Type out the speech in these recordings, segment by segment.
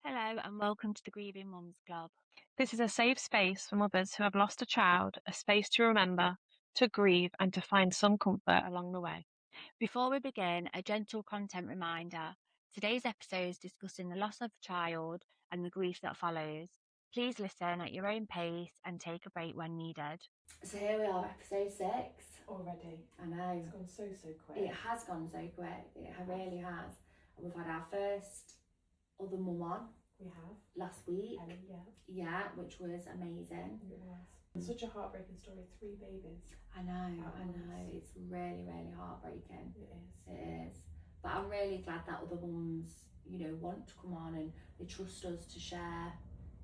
Hello and welcome to the Grieving Mums Club. This is a safe space for mothers who have lost a child, a space to remember, to grieve, and to find some comfort along the way. Before we begin, a gentle content reminder. Today's episode is discussing the loss of a child and the grief that follows. Please listen at your own pace and take a break when needed. So here we are, episode 6. Already. I know. It's gone so quick. It has gone so quick. It really has. And we've had our first other mum on We have. last week. Ellie, yeah. Yeah, which was amazing. It was. Such a heartbreaking story. 3 babies. I know. At once. It's really, really heartbreaking. It is. It is. But I'm really glad that other mums, want to come on and they trust us to share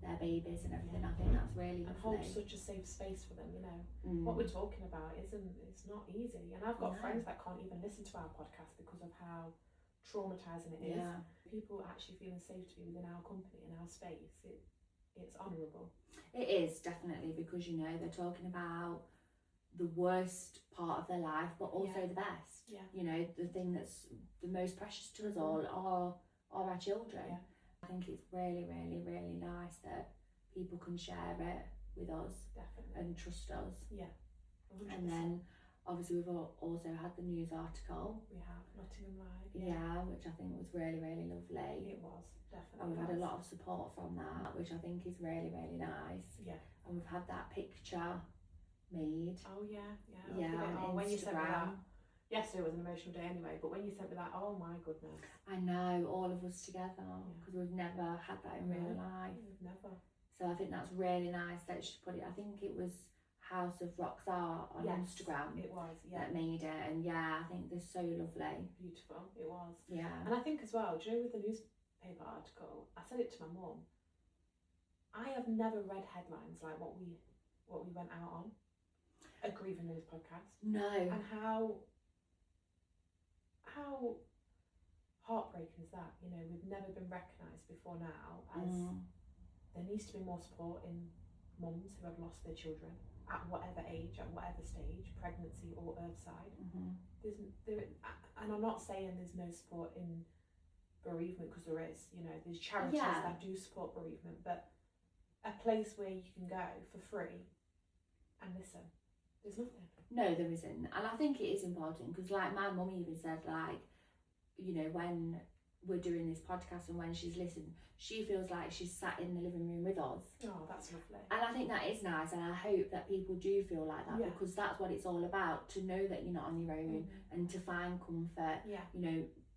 their babies and everything. I think that's really And lovely. hold such a safe space for them, Mm. What we're talking about it's not easy. And I've got No. friends that can't even listen to our podcast because of how traumatising it is. Yeah. People actually feeling safe to be within our company and our space. It's honourable. It is, definitely, because they're talking about the worst part of their life, but also Yeah. the best. Yeah. The thing that's the most precious to us all are our children. Yeah. I think it's really, really, really nice that people can share it with us Definitely. and trust us. Yeah. 100%. And then obviously we've also had the news article, we have Nottingham Live. yeah, which I think was really, really lovely. It was, definitely. And we've had a was. lot of support from that, which I think is really, really nice. Yeah. And we've had that picture made. Oh yeah. Yeah, on when you sent me that, Instagram. yesterday was an emotional day anyway, but when you sent me that, oh my goodness. I know, all of us together, Yeah. because we've never had that in real life. Never. So I think that's really nice that she put it. I think it was House of Rocks Art on Yes, Instagram It was, yeah. that made it, and yeah, I think they're so lovely. Beautiful, it was. Yeah. And I think as well, do you know with the newspaper article, I said it to my mum, I have never read headlines like what we went out on, a Grieving News podcast. No. And how heartbreaking is that? We've never been recognised before now as there needs to be more support in mums who have lost their children at whatever age, at whatever stage, pregnancy or earthside. And I'm not saying there's no support in bereavement, because there is. There's charities that do support bereavement, but a place where you can go for free and listen. There's nothing. No, there isn't. And I think it is important because, like, my mum even said, like, when we're doing this podcast and when she's listened, she feels like she's sat in the living room with us. Oh, that's lovely. And I think that is nice, and I hope that people do feel like that, because that's what it's all about, to know that you're not on your own and to find comfort. Yeah.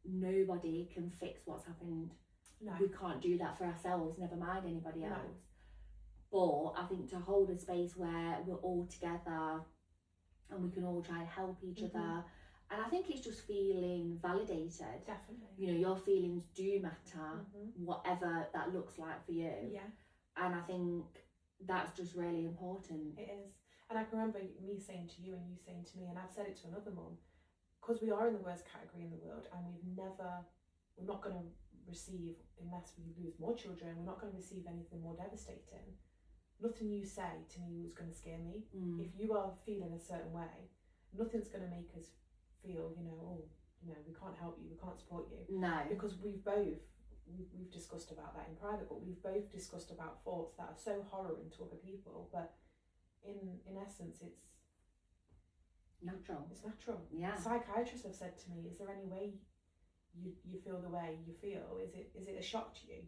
Nobody can fix what's happened. No. We can't do that for ourselves, never mind anybody No. else. But I think to hold a space where we're all together and we can all try and help each other. And I think it's just feeling validated. Definitely. Your feelings do matter, whatever that looks like for you. Yeah. And I think that's just really important. It is. And I can remember me saying to you and you saying to me, and I've said it to another mum, because we are in the worst category in the world, and we're not going to receive, unless we lose more children, we're not going to receive anything more devastating. Nothing you say to me was going to scare me. If you are feeling a certain way, nothing's going to make us feel, we can't help you, we can't support you. No. Because we've discussed about that in private, but we've both discussed about thoughts that are so horrible to other people, but in essence it's natural. It's natural. Yeah. Psychiatrists have said to me, is there any way you feel the way you feel? Is it a shock to you?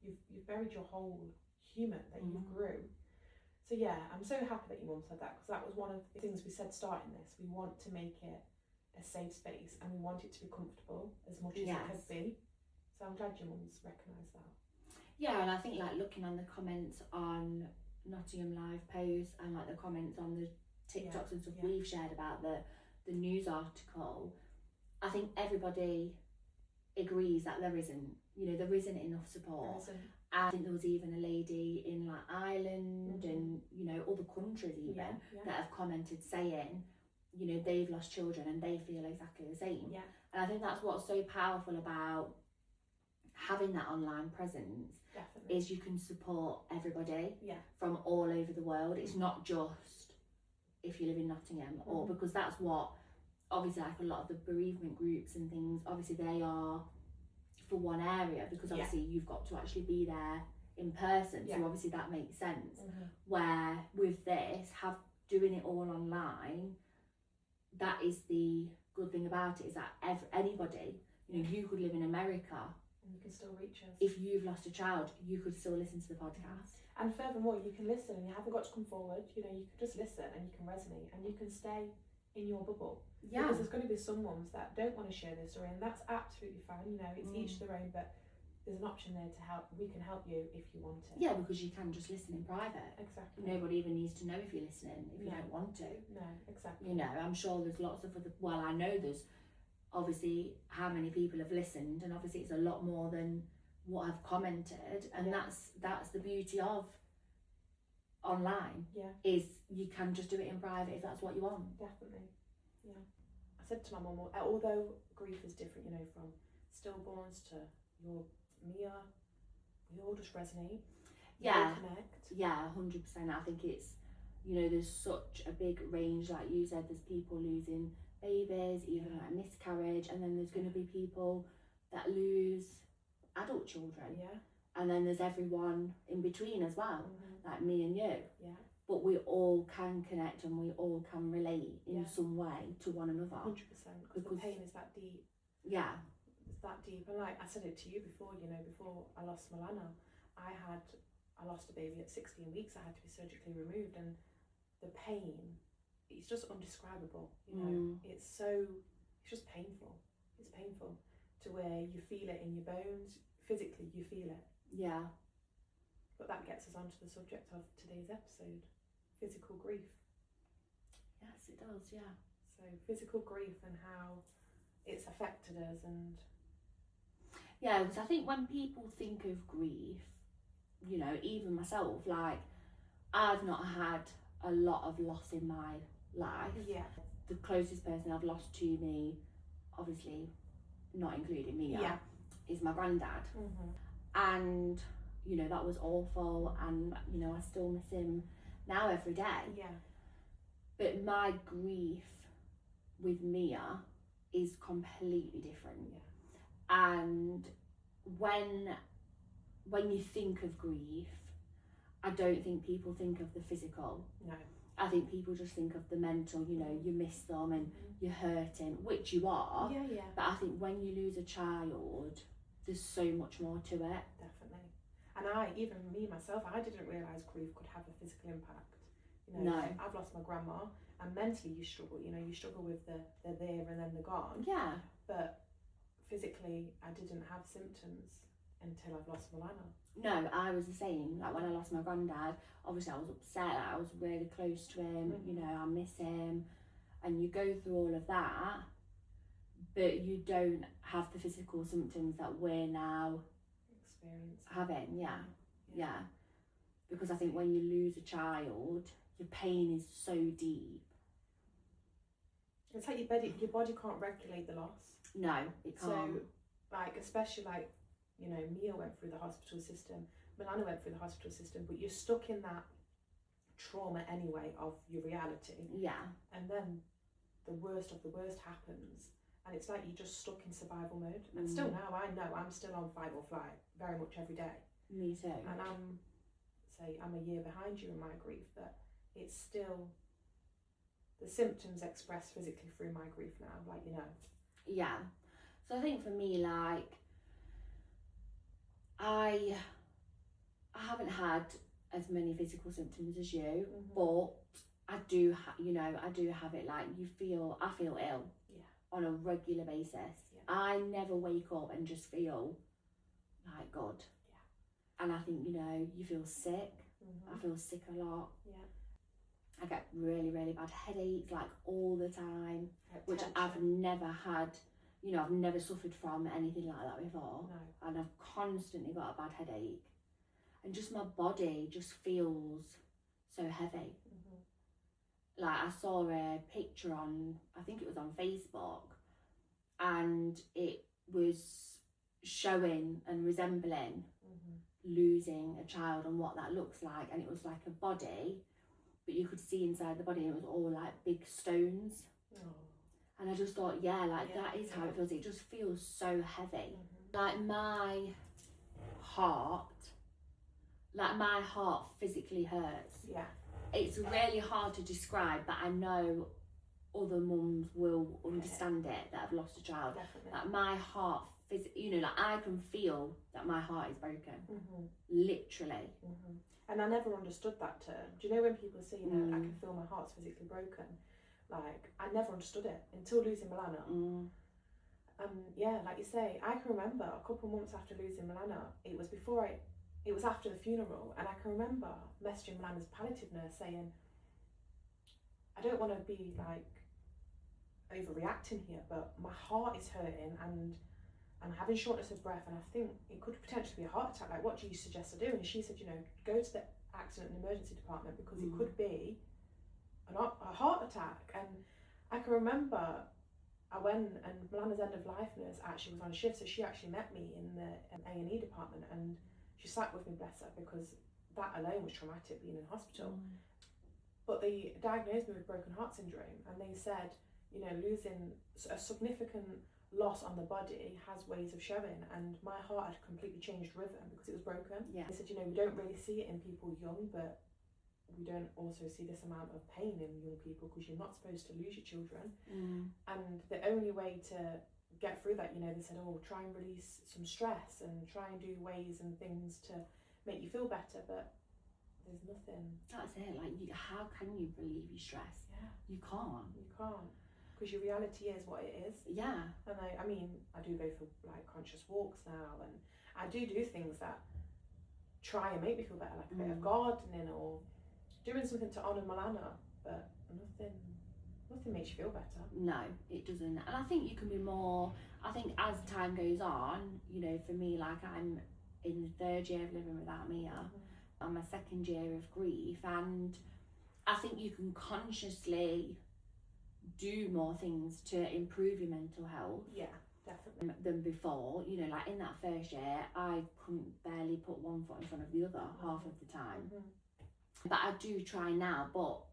You've buried your whole human that you grew. So yeah, I'm so happy that your mum said that, because that was one of the things we said starting this. We want to make it a safe space, and we want it to be comfortable as much as it can be. So I'm glad your mum's recognised that. Yeah, and I think, like, looking on the comments on Nottingham Live posts and like the comments on the TikToks and stuff we've shared about the news article, I think everybody agrees that there isn't enough support. I think there was even a lady in like Ireland and other countries even that have commented saying they've lost children and they feel exactly the same. And I think that's what's so powerful about having that online presence. Definitely. Is you can support everybody from all over the world. It's not just if you live in Nottingham, or because that's what obviously, like, a lot of the bereavement groups and things, obviously they are for one area, because Yeah. obviously you've got to actually be there in person, Yeah. so obviously that makes sense. Mhm. Where with this, doing it all online, that is the good thing about it, is that anybody, you know, you could live in America, And you can still reach us. if you've lost a child, you could still listen to the podcast. And furthermore, you can listen and you haven't got to come forward. You know, you can just listen and you can resonate and you can stay in your bubble. Yeah. Because there's going to be some mums that don't want to share their story, and that's absolutely fine. You know, it's each their own, but there's an option there to help. We can help you if you want it. Yeah, because you can just listen in private. Exactly. Nobody even needs to know if you're listening, if you No. don't want to. No, exactly. You know, I'm sure there's lots of other, well, I know there's obviously how many people have listened, and obviously it's a lot more than what have commented, and Yeah. that's the beauty of online, Yeah, is you can just do it in private if that's what you want. definitely. Yeah. I said to my mum, although grief is different, you know, from stillborns to your Mia, we all just resonate. We all Yeah. connect. Yeah, 100%. I think it's, you know, there's such a big range, like you said, there's people losing babies, even like miscarriage, and then there's going to be people that lose adult children, Yeah. and then there's everyone in between as well, Mhm. like me and you. Yeah. But we all can connect and we all can relate in Yeah. some way to one another. 100%. Because the Because- pain is that deep. Yeah. It's that deep. And like I said it to you before, you know, before I lost Milana, I lost a baby at 16 weeks. I had to be surgically removed, and the pain, it's just undescribable. You know, it's just painful. It's painful to where you feel it in your bones. Physically, you feel it. Yeah. But that gets us onto the subject of today's episode, physical grief. Yes, it does. Yeah. So physical grief and how it's affected us, and Yeah, because I think when people think of grief, you know, even myself, like, I've not had a lot of loss in my life. yeah, The closest person I've lost to me, obviously not including Mia, Yeah. is my granddad. And, you know, that was awful, and, you know, I still miss him now every day. yeah, But my grief with Mia is completely different. Yeah. And when you think of grief, I don't think people think of the physical. no, I think people just think of the mental, you know, you miss them and you're hurting, which you are. yeah, But I think when you lose a child, there's so much more to it. definitely. And even me myself, I didn't realise grief could have a physical impact. You know, No. I've lost my grandma, and mentally you struggle. You know, you struggle with they're there and then they're gone. Yeah. But physically, I didn't have symptoms until I've lost Milana. No, I was the same. Like when I lost my granddad, obviously I was upset. I was really close to him. You know, I miss him, and you go through all of that, but you don't have the physical symptoms that we're now Experience. having. Yeah. Because I think when you lose a child, your pain is so deep. It's like your body can't regulate the loss. No, it can't. So, like, especially like, you know, Mia went through the hospital system, Milana went through the hospital system, but you're stuck in that trauma anyway of your reality. Yeah. And then the worst of the worst happens, and it's like you're just stuck in survival mode. And still now, I know I'm still on fight or flight very much every day. Me too. And I'm a year behind you in my grief, but it's still, the symptoms express physically through my grief now, like, you know. Yeah. So I think for me, like, I haven't had as many physical symptoms as you, but I do have it. Like, I feel ill on a regular basis. Yeah. I never wake up and just feel like good. Yeah. And I think, you know, you feel sick. I feel sick a lot. Yeah. I get really, really bad headaches, like, all the time, which Tension. I've never had. You know, I've never suffered from anything like that before. No. And I've constantly got a bad headache. And just my body just feels so heavy. Like, I saw a picture on, I think it was on Facebook, and it was showing and resembling losing a child and what that looks like. And it was like a body, but you could see inside the body, and it was all like big stones. Oh. And I just thought, that is how Yeah. it feels. It just feels so heavy. Like my heart physically hurts. Yeah. It's really hard to describe, but I know other mums will understand it that have lost a child. Definitely. Like my heart, like I can feel that my heart is broken. Mm-hmm. Literally. Mm-hmm. And I never understood that term. Do you know when people say, I can feel my heart's physically broken? Like, I never understood it until losing Milana. Yeah, like you say, I can remember a couple of months after losing Milana, it was after the funeral, and I can remember messaging Milana's palliative nurse saying, I don't want to be like overreacting here, but my heart is hurting and I'm having shortness of breath, and I think it could potentially be a heart attack. Like, what do you suggest I do? And she said, go to the accident and emergency department because it could be a heart attack. And I can remember I went, and Milana's end of life nurse actually was on a shift, so she actually met me in the A&E department, and she sat with me, bless her, because that alone was traumatic, being in hospital. But they diagnosed me with broken heart syndrome, and they said, losing a significant loss on the body has ways of showing, and my heart had completely changed rhythm because it was broken. Yeah. They said, we don't really see it in people young, but we don't also see this amount of pain in young people because you're not supposed to lose your children. And the only way to get through that, they said, try and release some stress and try and do ways and things to make you feel better, but there's nothing. That's it. Like, how can you relieve your stress? Yeah. You can't. Because your reality is what it is. Yeah. And I do go for like conscious walks now, and I do things that try and make me feel better, like a bit of gardening or doing something to honour Milana, but nothing makes you feel better. No, it doesn't. And I think you can be more, I think as time goes on, for me, like I'm in the 3rd year of living without Mia, on my 2nd year of grief, and I think you can consciously do more things to improve your mental health. Yeah, definitely. Than before. Like in that 1st year, I couldn't barely put one foot in front of the other half of the time. But I do try now, but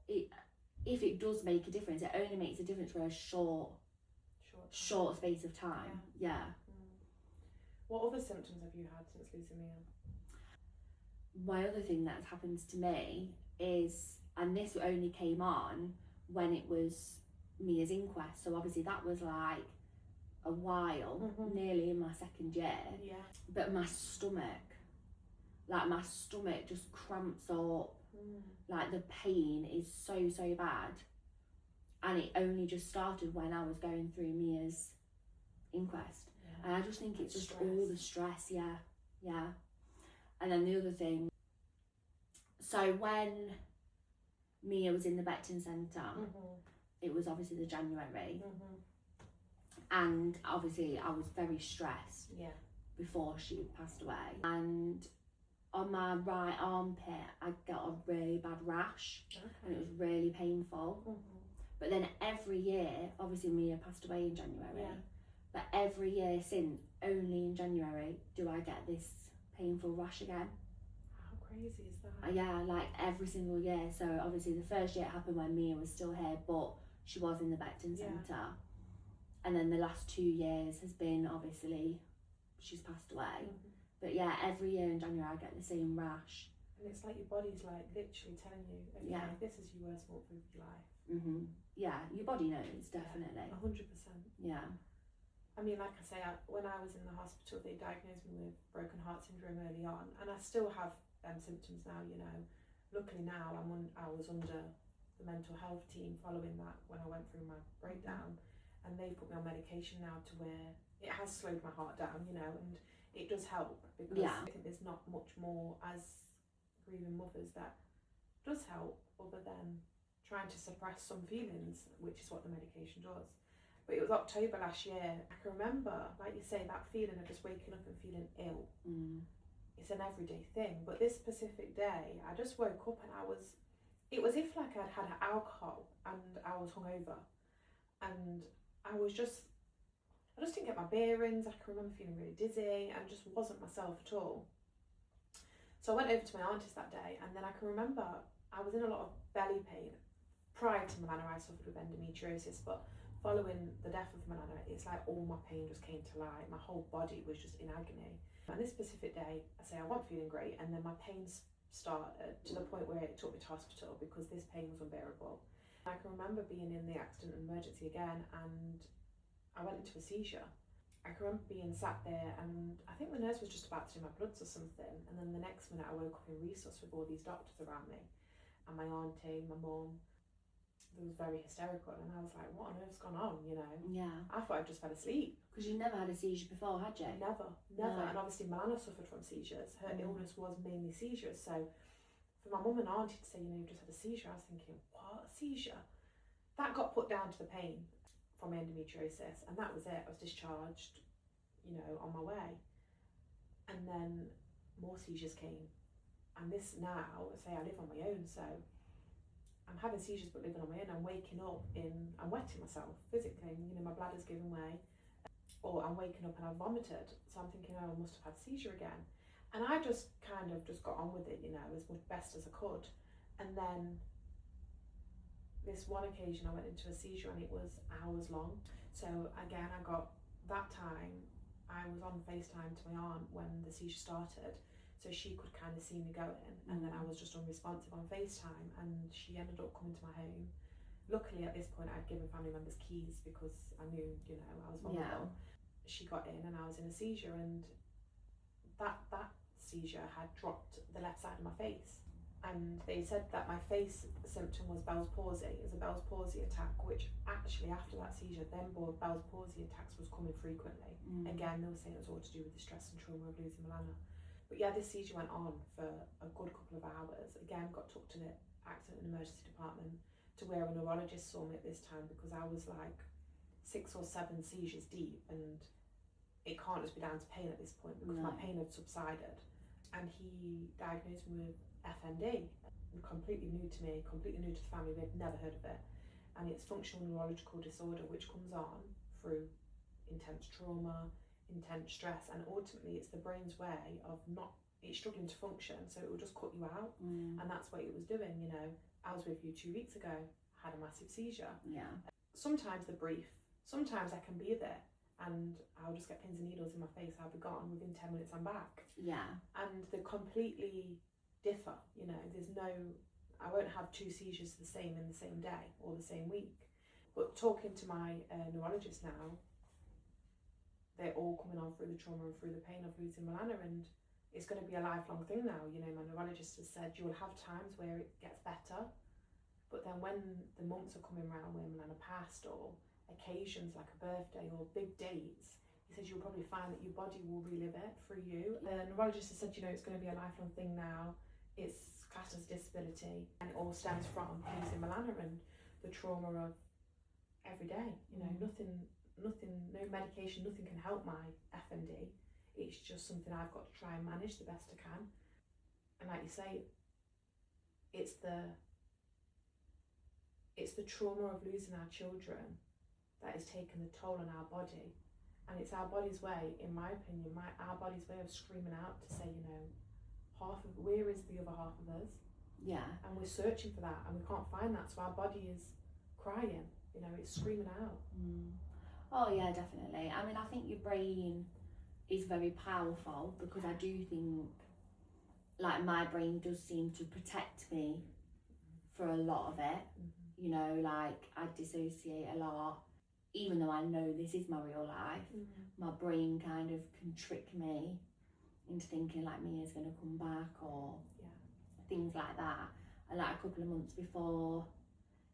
if it does make a difference, it only makes a difference for a short space of time. Yeah. What other symptoms have you had since losing Mia? My other thing that's happened to me is, and this only came on when it was Mia's inquest, so obviously that was like a while, nearly in my 2nd year. Yeah. But my stomach just cramps up. Like the pain is so bad, and it only just started when I was going through Mia's inquest. And I just think it's just all the stress. Yeah. And then the other thing, so when Mia was in the Becton Centre, it was obviously the January, and obviously I was very stressed before she passed away, and on my right armpit I got a really bad rash, and it was really painful. But then every year, obviously Mia passed away in January, but every year since, only in January do I get this painful rash again. How crazy is that? Yeah, like every single year. So obviously the 1st year it happened when Mia was still here, but she was in the Becton Centre. And then the last 2 years has been, obviously, she's passed away. But yeah, every year in January I get the same rash. And it's like your body's like literally telling you, okay, this is your worst month of your life. Yeah, your body knows, definitely. 100%. Yeah. I mean, like I say, when I was in the hospital, they diagnosed me with broken heart syndrome early on, and I still have symptoms now. Luckily now I was under the mental health team following that when I went through my breakdown, and they put me on medication now to where it has slowed my heart down. And it does help, because I think there's not much more as grieving mothers that does help other than trying to suppress some feelings, which is what the medication does. But it was October last year. I can remember, like you say, that feeling of just waking up and feeling ill. It's an everyday thing. But this specific day, I just woke up and it was if like I'd had alcohol and I was hungover. And I just didn't get my bearings. I can remember feeling really dizzy and just wasn't myself at all. So I went over to my auntie's that day, and then I can remember I was in a lot of belly pain. Prior to Milana, I suffered with endometriosis, but Following the death of Milana, it's like all my pain just came to light. My whole body was just in agony. And this specific day, I say I wasn't feeling great, and then my pain started to the point where it took me to hospital because this pain was unbearable. I can remember being in the accident and emergency again, and I went into a seizure. I can remember being sat there, and I think the nurse was just about to do my bloods or something, and then the next minute I woke up in resus with all these doctors around me, and my auntie, my mum. It was very hysterical, and I was like, what on earth's gone on, you know? Yeah. I thought I just fell asleep. Because you never had a seizure before, had you? Never. No. And obviously Milana suffered from seizures. Her illness was mainly seizures. So for my mum and auntie to say, you know, you've just had a seizure, I was thinking, what, a seizure? That got put down to the pain from endometriosis, and that was it. I was discharged, you know, on my way. And then more seizures came. And this now, say I live on my own, so I'm having seizures but living on my own. I'm waking up I'm wetting myself physically, you know, my bladder's giving way, or I'm waking up and I've vomited. So I'm thinking, oh, I must have had a seizure again. And I just kind of just got on with it, you know, as much best as I could. And then this one occasion I went into a seizure and it was hours long. So again, I got that time, I was on FaceTime to my aunt when the seizure started. So she could kind of see me going, and then I was just unresponsive on FaceTime, and she ended up coming to my home. Luckily at this point I'd given family members keys because I knew, you know, I was vulnerable. Yeah. She got in and I was in a seizure, and that seizure had dropped the left side of my face. And they said that my face symptom was Bell's palsy. It was a Bell's palsy attack, which actually after that seizure, then Bell's palsy attacks was coming frequently. Again, they were saying it was all to do with the stress and trauma of losing Milana. But yeah, this seizure went on for a good couple of hours. Again, got took to the accident and emergency department to where a neurologist saw me at this time, because I was like 6 or 7 seizures deep, and it can't just be down to pain at this point because my pain had subsided. And he diagnosed me with FND, completely new to me, completely new to the family. They'd never heard of it. And it's functional neurological disorder, which comes on through intense trauma, intense stress, and ultimately it's the brain's way of it's struggling to function, so it will just cut you out. And that's what it was doing, you know. I was with you 2 weeks ago, had a massive seizure. Yeah. Sometimes they're brief, sometimes I can be there and I'll just get pins and needles in my face, I'll be gone, within 10 minutes I'm back. Yeah. And they completely differ, you know. I won't have 2 seizures the same in the same day or the same week. But talking to my neurologist now, they're all coming on through the trauma and through the pain of losing Milana, and it's going to be a lifelong thing now. You know, my neurologist has said you'll have times where it gets better, but then when the months are coming around where Milana passed, or occasions like a birthday or big dates, he says you'll probably find that your body will relive it through you. The neurologist has said, you know, it's going to be a lifelong thing now. It's classed as disability, and it all stems from losing Milana and the trauma of every day. You know, nothing, no medication, nothing can help my FND. It's just something I've got to try and manage the best I can. And like you say, it's the trauma of losing our children that is taking the toll on our body. And it's our body's way, in my opinion, our body's way of screaming out to say, you know, where is the other half of us? Yeah. And we're searching for that, and we can't find that, so our body is crying, you know, it's screaming out. Oh yeah, definitely. I mean, I think your brain is very powerful, because I do think, like, my brain does seem to protect me for a lot of it. You know, like, I dissociate a lot, even though I know this is my real life. My brain kind of can trick me into thinking like Mia's going to come back, or things like that. And like a couple of months before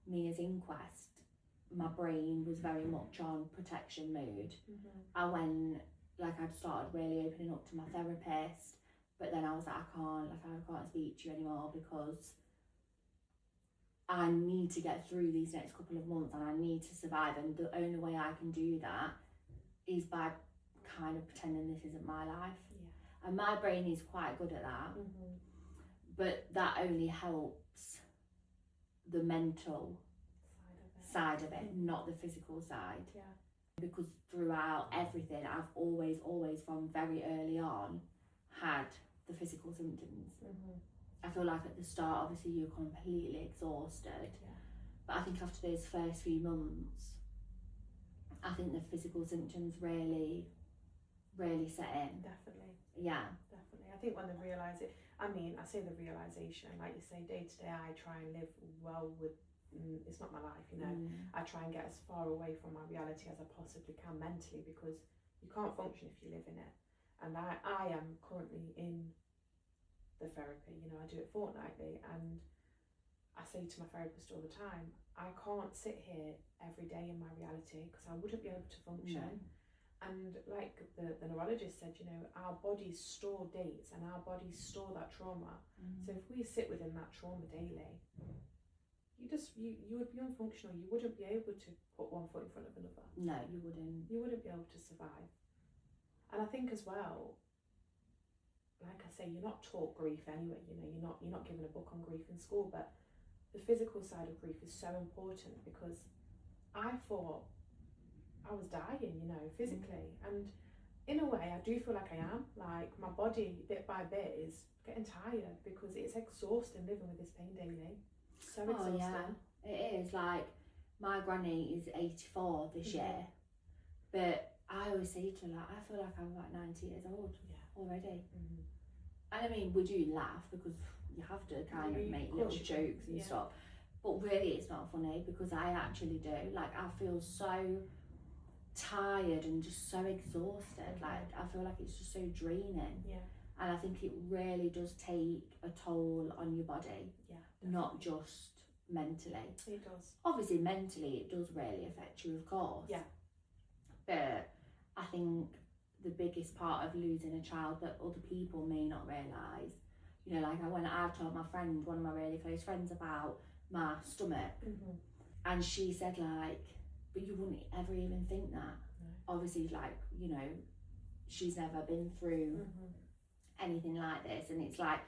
Mia's inquest, my brain was very much on protection mode. I went, like, I'd started really opening up to my therapist, but then I was like, I can't speak to you anymore, because I need to get through these next couple of months and I need to survive, and the only way I can do that is by kind of pretending this isn't my life. And my brain is quite good at that, but that only helps the mental side of it, not the physical side. Because throughout everything, I've always from very early on had the physical symptoms. I feel like at the start, obviously, you're completely exhausted, but I think after those first few months, I think the physical symptoms really set in. Definitely. Yeah. Definitely. I think when they realise it, I mean, I say the realisation, like you say, day to day, I try and live well with, it's not my life, you know. I try and get as far away from my reality as I possibly can mentally, because you can't function if you live in it. And I am currently in the therapy, you know, I do it fortnightly, and I say to my therapist all the time, I can't sit here every day in my reality because I wouldn't be able to function. And like the neurologist said, you know, our bodies store dates and our bodies store that trauma. So if we sit within that trauma daily, you would be unfunctional. You wouldn't be able to put one foot in front of another. No, you wouldn't. You wouldn't be able to survive. And I think as well, like I say, you're not taught grief anyway. You know, you're not given a book on grief in school, but the physical side of grief is so important, because I thought I was dying, you know, physically. And in a way, I do feel like I am. Like, my body, bit by bit, is getting tired because it's exhausting living with this pain daily. So exhausting. Yeah, it is. Like, my granny is 84 this year, but I always say to her, like, I feel like I'm like 90 years old already. And I mean, we do laugh because you have to kind of make little jokes and stuff, but really it's not funny, because I actually do. Like, I feel so tired and just so exhausted. Like, I feel like it's just so draining. And I think it really does take a toll on your body, not just mentally. It does. Obviously mentally it does really affect you, of course, but I think the biggest part of losing a child that other people may not realise, you know, like when I've told my friend, one of my really close friends, about my stomach, and she said, like, but you wouldn't ever even think that. Obviously, like, you know, she's never been through anything like this, and it's like,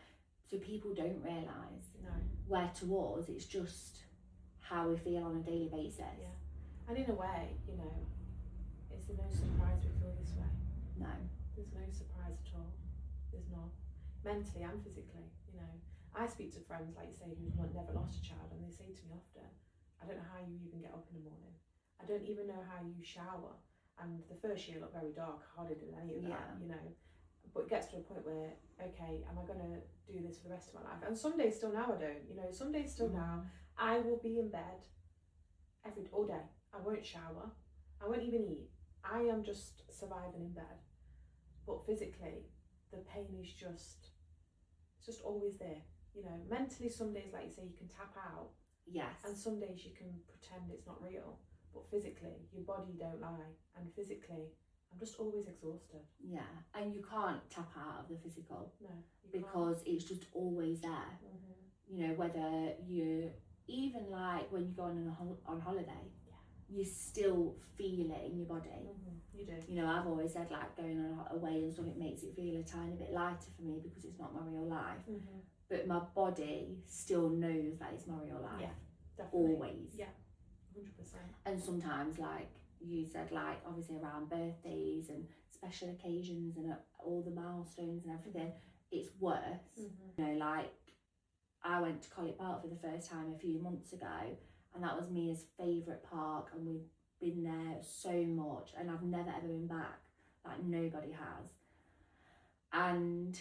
so people don't realise where to us, it's just how we feel on a daily basis. And in a way, you know, it's no surprise we feel this way. No. There's no surprise at all. There's not. Mentally and physically, you know. I speak to friends, like you say, who've never lost a child, and they say to me often, I don't know how you even get up in the morning. I don't even know how you shower. And the first year looked very dark, hardly did any of that, you know. But it gets to a point where, okay, am I going to do this for the rest of my life? And some days still now I don't, you know. Some days still now I will be in bed all day. I won't shower. I won't even eat. I am just surviving in bed. But physically, the pain is just always there. You know, mentally, some days, like you say, you can tap out. Yes. And some days you can pretend it's not real. But physically, your body don't lie. And physically, I'm just always exhausted. Yeah, and you can't tap out of the physical. No. Because it's just always there. You know, whether you're, even like when you go on holiday, you still feel it in your body. You do. You know, I've always said, like, going away and stuff, it makes it feel a tiny bit lighter for me because it's not my real life. But my body still knows that it's my real life. Yeah, definitely. Always. Yeah, 100%. And sometimes, like you said, like, obviously around birthdays and special occasions and all the milestones and everything, it's worse. You know, like, I went to Collett Park for the first time a few months ago, and that was Mia's favourite park, and we've been there so much, and I've never ever been back. Like, nobody has. And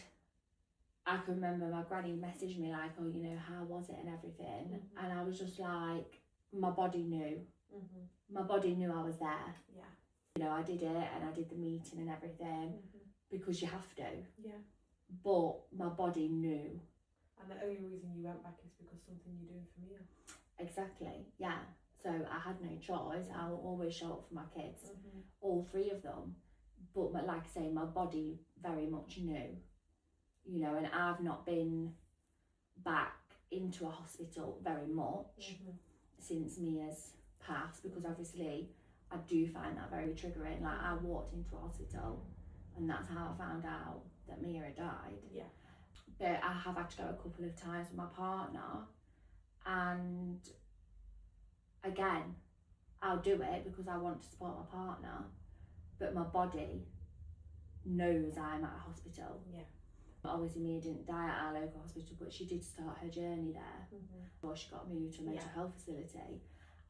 I can remember my granny messaged me like, oh, you know, how was it and everything, and I was just like, my body knew. My body knew I was there. Yeah. You know, I did it, and I did the meeting and everything, because you have to. Yeah. But my body knew. And the only reason you went back is because something you're doing for Mia. Exactly, yeah. So I had no choice. I will always show up for my kids, all three of them. But like I say, my body very much knew, you know, and I've not been back into a hospital very much since Mia's passed, because obviously I do find that very triggering. Like, I walked into a hospital and that's how I found out that Mia had died. Yeah. But I have had to go a couple of times with my partner, and again, I'll do it because I want to support my partner, but my body knows I'm at a hospital. Yeah. Obviously Mia didn't die at our local hospital, but she did start her journey there before she got moved to a mental health facility.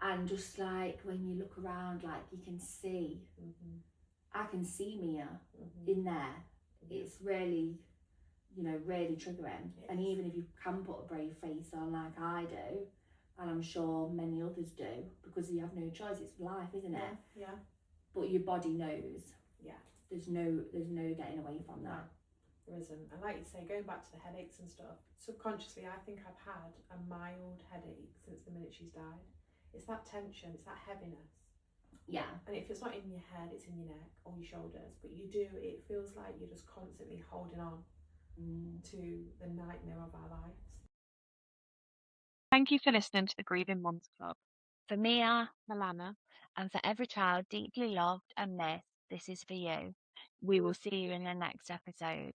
And just like when you look around, like you can see, I can see Mia in there. It's really, you know, really triggering. And even if you can put a brave face on like I do, and I'm sure many others do, because you have no choice, it's life, isn't it? Yeah. But your body knows. Yeah. There's no getting away from that. There isn't. And like you say, going back to the headaches and stuff, subconsciously I think I've had a mild headache since the minute she's died. It's that tension, it's that heaviness. Yeah. And if it's not in your head, it's in your neck or your shoulders. But you do, it feels like you're just constantly holding on to the nightmare of our lives. Thank you for listening to the Grieving Mums Club. For Mia, Milana, and for every child deeply loved and missed, this is for you. We will see you in the next episode.